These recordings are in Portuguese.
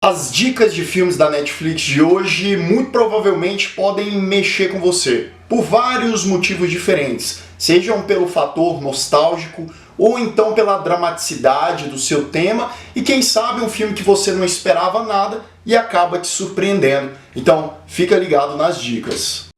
As dicas de filmes da Netflix de hoje muito provavelmente podem mexer com você, por vários motivos diferentes, sejam pelo fator nostálgico ou então pela dramaticidade do seu tema e quem sabe um filme que você não esperava nada e acaba te surpreendendo. Então fica ligado nas dicas.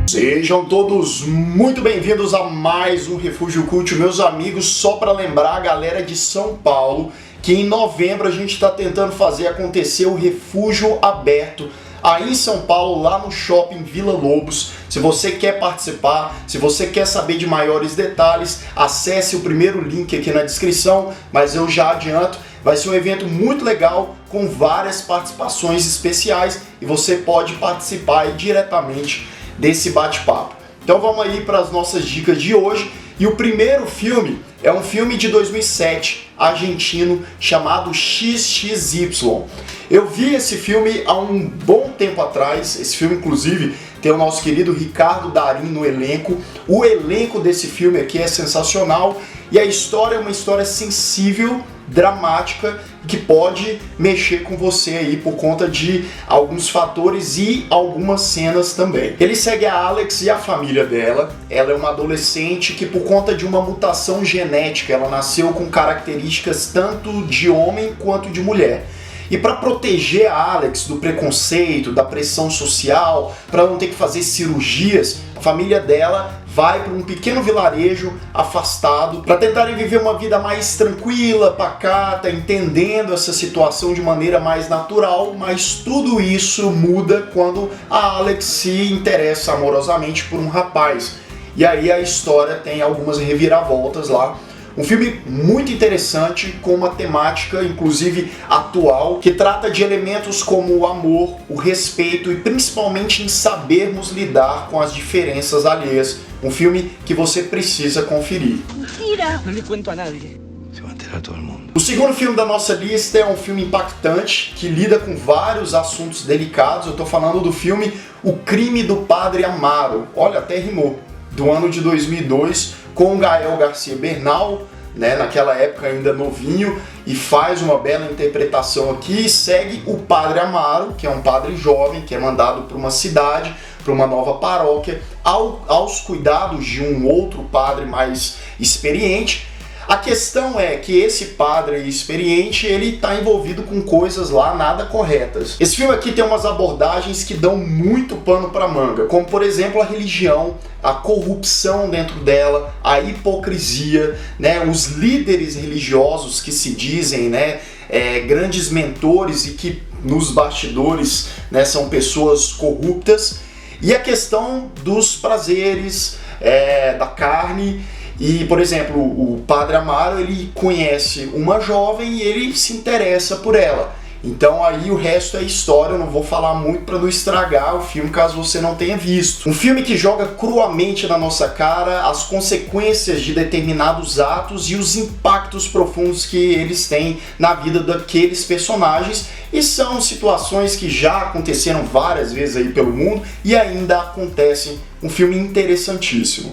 Sejam todos muito bem-vindos a mais um Refúgio Cult, meus amigos. Só para lembrar a galera de São Paulo que em novembro a gente está tentando fazer acontecer o Refúgio Aberto aí em São Paulo, lá no Shopping Vila Lobos. Se você quer participar, se você quer saber de maiores detalhes, acesse o primeiro link aqui na descrição, mas eu já adianto, vai ser um evento muito legal com várias participações especiais e você pode participar aí diretamente desse bate-papo. Então vamos aí para as nossas dicas de hoje. E o primeiro filme é um filme de 2007, argentino, chamado XXY. Eu vi esse filme há um bom tempo atrás. Esse filme, inclusive, tem o nosso querido Ricardo Darín no elenco. O elenco desse filme aqui é sensacional e a história é uma história sensível, dramática, que pode mexer com você aí por conta de alguns fatores e algumas cenas também. Ele segue a Alex e a família dela. Ela é uma adolescente que, por conta de uma mutação genética, ela nasceu com características tanto de homem quanto de mulher. E para proteger a Alex do preconceito, da pressão social, para não ter que fazer cirurgias, a família dela vai para um pequeno vilarejo afastado para tentarem viver uma vida mais tranquila, pacata, entendendo essa situação de maneira mais natural, mas tudo isso muda quando a Alex se interessa amorosamente por um rapaz. E aí a história tem algumas reviravoltas lá. Um filme muito interessante, com uma temática, inclusive atual, que trata de elementos como o amor, o respeito e principalmente em sabermos lidar com as diferenças alheias. Um filme que você precisa conferir. Mentira! Não lhe conto a nadie. Se vai enterar todo mundo. O segundo filme da nossa lista é um filme impactante, que lida com vários assuntos delicados. Eu tô falando do filme O Crime do Padre Amaro. Olha, até rimou. Do ano de 2002, com o Gael Garcia Bernal, né, naquela época ainda novinho, e faz uma bela interpretação aqui. E segue o Padre Amaro, que é um padre jovem, que é mandado para uma cidade, para uma nova paróquia, aos cuidados de um outro padre mais experiente. A questão é que esse padre experiente, ele está envolvido com coisas lá nada corretas. Esse filme aqui tem umas abordagens que dão muito pano para manga, como por exemplo a religião, a corrupção dentro dela, a hipocrisia, né, os líderes religiosos que se dizem, né, grandes mentores e que nos bastidores, né, são pessoas corruptas, e a questão dos prazeres, da carne. E, por exemplo, o Padre Amaro, ele conhece uma jovem e ele se interessa por ela. Então aí o resto é história, eu não vou falar muito para não estragar o filme caso você não tenha visto. Um filme que joga cruamente na nossa cara as consequências de determinados atos e os impactos profundos que eles têm na vida daqueles personagens. E são situações que já aconteceram várias vezes aí pelo mundo e ainda acontecem. Um filme interessantíssimo.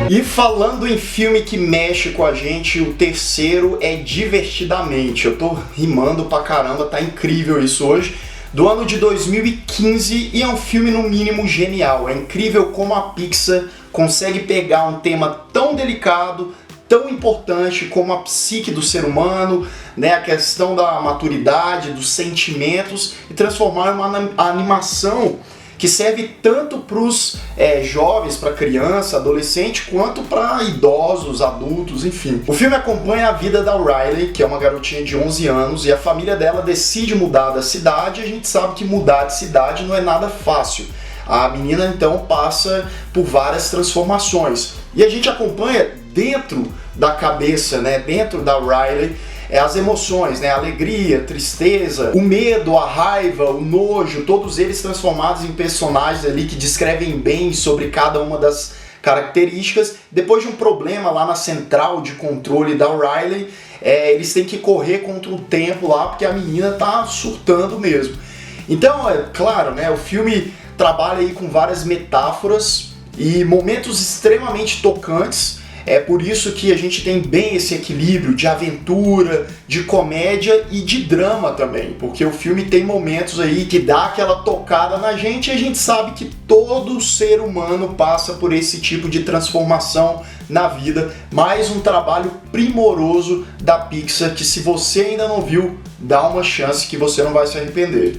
E falando em filme que mexe com a gente, o terceiro é Divertidamente. Eu tô rimando pra caramba, tá incrível isso hoje. Do ano de 2015 e é um filme no mínimo genial. É incrível como a Pixar consegue pegar um tema tão delicado, tão importante como a psique do ser humano, né, a questão da maturidade, dos sentimentos, e transformar em uma animação que serve tanto para os jovens, para criança, adolescente, quanto para idosos, adultos, enfim. O filme acompanha a vida da Riley, que é uma garotinha de 11 anos, e a família dela decide mudar da cidade, e a gente sabe que mudar de cidade não é nada fácil. A menina então passa por várias transformações. E a gente acompanha dentro da cabeça, né, dentro da Riley, as emoções, né? A alegria, a tristeza, o medo, a raiva, o nojo, todos eles transformados em personagens ali que descrevem bem sobre cada uma das características. Depois de um problema lá na central de controle da Riley, eles têm que correr contra o tempo lá porque a menina tá surtando mesmo. Então, é claro, né, o filme trabalha aí com várias metáforas e momentos extremamente tocantes. É por isso que a gente tem bem esse equilíbrio de aventura, de comédia e de drama também, porque o filme tem momentos aí que dá aquela tocada na gente e a gente sabe que todo ser humano passa por esse tipo de transformação na vida. Mais um trabalho primoroso da Pixar que, se você ainda não viu, dá uma chance que você não vai se arrepender.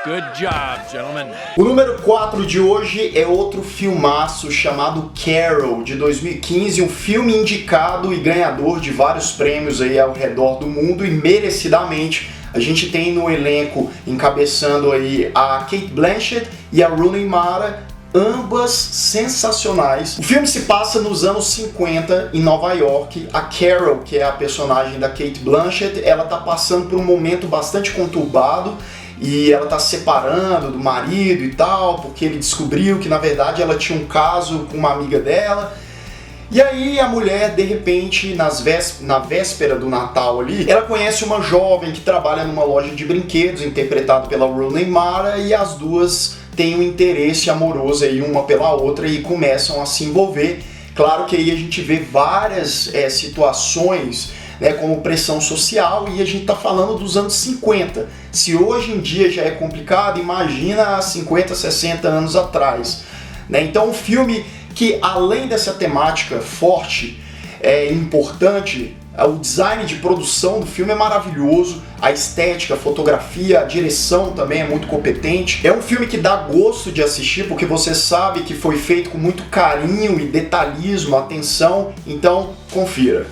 Good job, gentlemen. O número 4 de hoje é outro filmaço chamado Carol, de 2015, um filme indicado e ganhador de vários prêmios aí ao redor do mundo, e merecidamente. A gente tem no elenco, encabeçando aí, a Cate Blanchett e a Rooney Mara, ambas sensacionais. O filme se passa nos anos 50 em Nova York. A Carol, que é a personagem da Cate Blanchett, ela tá passando por um momento bastante conturbado e ela tá se separando do marido e tal, porque ele descobriu que na verdade ela tinha um caso com uma amiga dela. E aí a mulher, de repente, na véspera do Natal ali, ela conhece uma jovem que trabalha numa loja de brinquedos, interpretada pela Rooney Mara, e as duas têm um interesse amoroso aí uma pela outra e começam a se envolver. Claro que aí a gente vê várias situações, né, como pressão social, e a gente tá falando dos anos 50. Se hoje em dia já é complicado, imagina há 50, 60 anos atrás, né? Então um filme que, além dessa temática forte, importante, o design de produção do filme é maravilhoso, a estética, a fotografia, a direção também é muito competente. É um filme que dá gosto de assistir, porque você sabe que foi feito com muito carinho e detalhismo, atenção, então confira.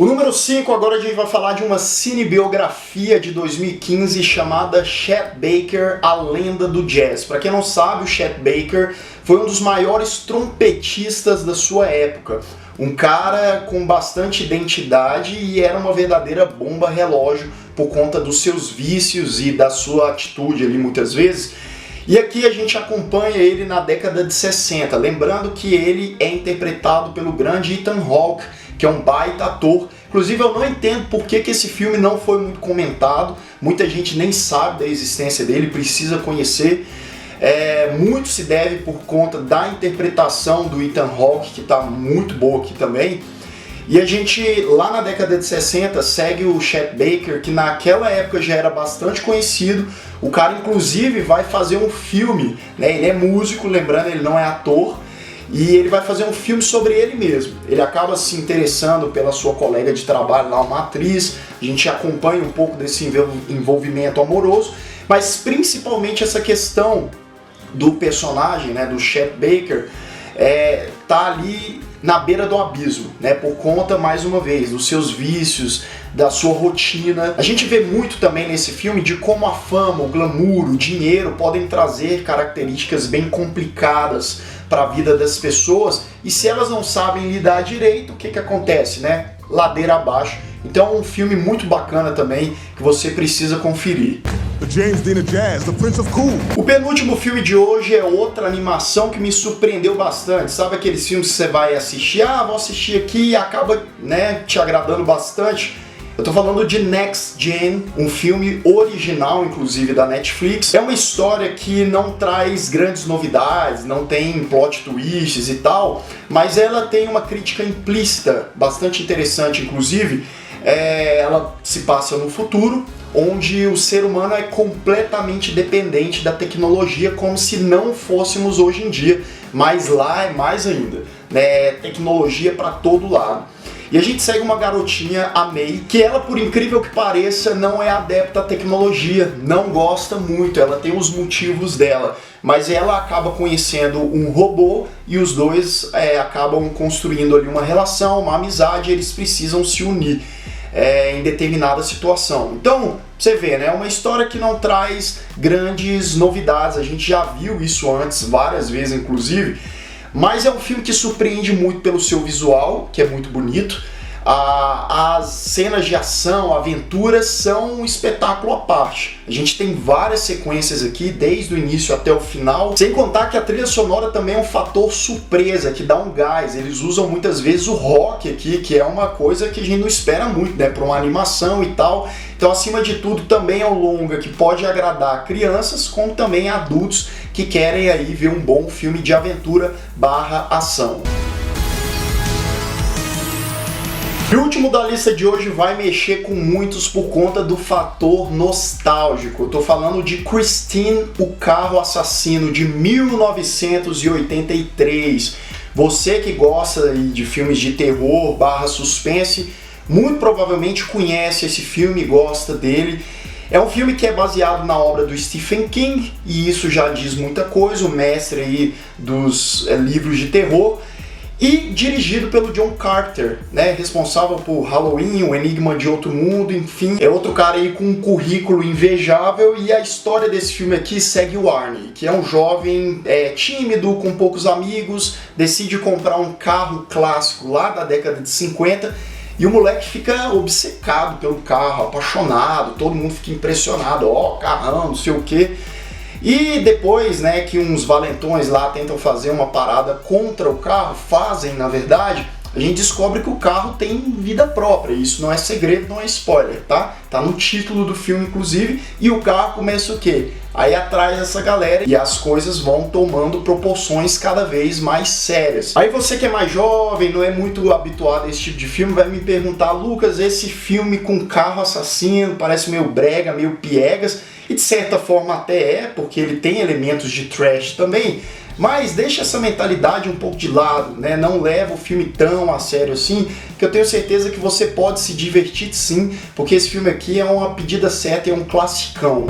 O número 5, agora a gente vai falar de uma cinebiografia de 2015 chamada Chet Baker, a lenda do jazz. Para quem não sabe, o Chet Baker foi um dos maiores trompetistas da sua época. Um cara com bastante identidade e era uma verdadeira bomba relógio por conta dos seus vícios e da sua atitude ali muitas vezes. E aqui a gente acompanha ele na década de 60, lembrando que ele é interpretado pelo grande Ethan Hawke, que é um baita ator. Inclusive eu não entendo por que esse filme não foi muito comentado, muita gente nem sabe da existência dele, precisa conhecer. Muito se deve por conta da interpretação do Ethan Hawke, que está muito boa aqui também. E a gente, lá na década de 60, segue o Chet Baker, que naquela época já era bastante conhecido. O cara inclusive vai fazer um filme, né? Ele é músico, lembrando, ele não é ator. E ele vai fazer um filme sobre ele mesmo. Ele acaba se interessando pela sua colega de trabalho lá, uma atriz. A gente acompanha um pouco desse envolvimento amoroso, mas principalmente essa questão do personagem, né, do Chet Baker, tá ali na beira do abismo, né, por conta, mais uma vez, dos seus vícios, da sua rotina. A gente vê muito também nesse filme de como a fama, o glamour, o dinheiro podem trazer características bem complicadas para a vida das pessoas, e se elas não sabem lidar direito, o que acontece, né? Ladeira abaixo. Então é um filme muito bacana também, que você precisa conferir. James Dean of Jazz, the Prince of Cool. O penúltimo filme de hoje é outra animação que me surpreendeu bastante. Sabe aqueles filmes que você vai assistir, vou assistir aqui e acaba, né, te agradando bastante? Eu tô falando de Next Gen, um filme original, inclusive, da Netflix. É uma história que não traz grandes novidades, não tem plot twists e tal, mas ela tem uma crítica implícita, bastante interessante, inclusive. Ela se passa no futuro, onde o ser humano é completamente dependente da tecnologia, como se não fôssemos hoje em dia, mas lá é mais ainda, né? Tecnologia para todo lado. E a gente segue uma garotinha, a May, que ela, por incrível que pareça, não é adepta à tecnologia, não gosta muito, ela tem os motivos dela, mas ela acaba conhecendo um robô e os dois acabam construindo ali uma relação, uma amizade, e eles precisam se unir em determinada situação. Então, você vê, né, uma história que não traz grandes novidades, a gente já viu isso antes, várias vezes inclusive, mas é um filme que surpreende muito pelo seu visual, que é muito bonito, As cenas de ação, aventuras são um espetáculo à parte. A gente tem várias sequências aqui, desde o início até o final, sem contar que a trilha sonora também é um fator surpresa, que dá um gás. Eles usam muitas vezes o rock aqui, que é uma coisa que a gente não espera muito, né, para uma animação e tal. Então, acima de tudo, também é um longa que pode agradar crianças, como também adultos que querem aí ver um bom filme de aventura / ação. E o último da lista de hoje vai mexer com muitos por conta do fator nostálgico. Eu tô falando de Christine, o Carro Assassino, de 1983. Você que gosta de filmes de terror / suspense, muito provavelmente conhece esse filme e gosta dele. É um filme que é baseado na obra do Stephen King, e isso já diz muita coisa, o mestre aí dos livros de terror. E dirigido pelo John Carter, né, responsável por Halloween, O Enigma de Outro Mundo, enfim, é outro cara aí com um currículo invejável. E a história desse filme aqui segue o Arnie, que é um jovem tímido, com poucos amigos, decide comprar um carro clássico lá da década de 50, e o moleque fica obcecado pelo carro, apaixonado, todo mundo fica impressionado, ó, carrão, não sei o quê. E depois, né, que uns valentões lá tentam fazer uma parada contra o carro, fazem na verdade, a gente descobre que o carro tem vida própria. Isso não é segredo, não é spoiler, tá? Tá no título do filme, inclusive, e o carro começa o quê? Aí atrás dessa galera e as coisas vão tomando proporções cada vez mais sérias. Aí você que é mais jovem, não é muito habituado a esse tipo de filme, vai me perguntar: Lucas, esse filme com carro assassino parece meio brega, meio piegas, e de certa forma até é, porque ele tem elementos de trash também, mas deixa essa mentalidade um pouco de lado, né? Não leva o filme tão a sério assim, que eu tenho certeza que você pode se divertir sim, porque esse filme aqui é uma pedida certa e é um classicão.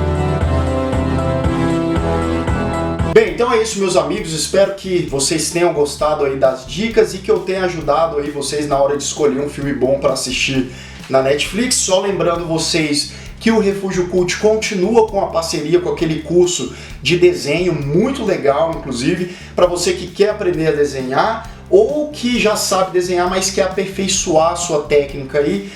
Bem, então é isso, meus amigos, espero que vocês tenham gostado aí das dicas e que eu tenha ajudado aí vocês na hora de escolher um filme bom para assistir na Netflix. Só lembrando vocês que o Refúgio Cult continua com a parceria com aquele curso de desenho muito legal, inclusive, para você que quer aprender a desenhar ou que já sabe desenhar, mas quer aperfeiçoar a sua técnica aí,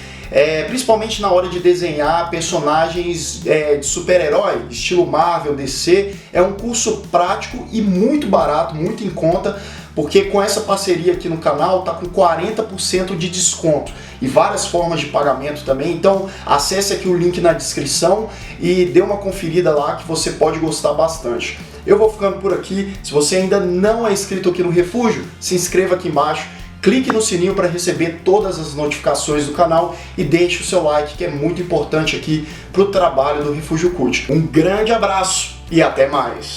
principalmente na hora de desenhar personagens de super-herói, estilo Marvel, DC. É um curso prático e muito barato, muito em conta, porque com essa parceria aqui no canal tá com 40% de desconto e várias formas de pagamento também. Então acesse aqui o link na descrição e dê uma conferida lá que você pode gostar bastante. Eu vou ficando por aqui. Se você ainda não é inscrito aqui no Refúgio, se inscreva aqui embaixo, clique no sininho para receber todas as notificações do canal e deixe o seu like, que é muito importante aqui para o trabalho do Refúgio Cult. Um grande abraço e até mais!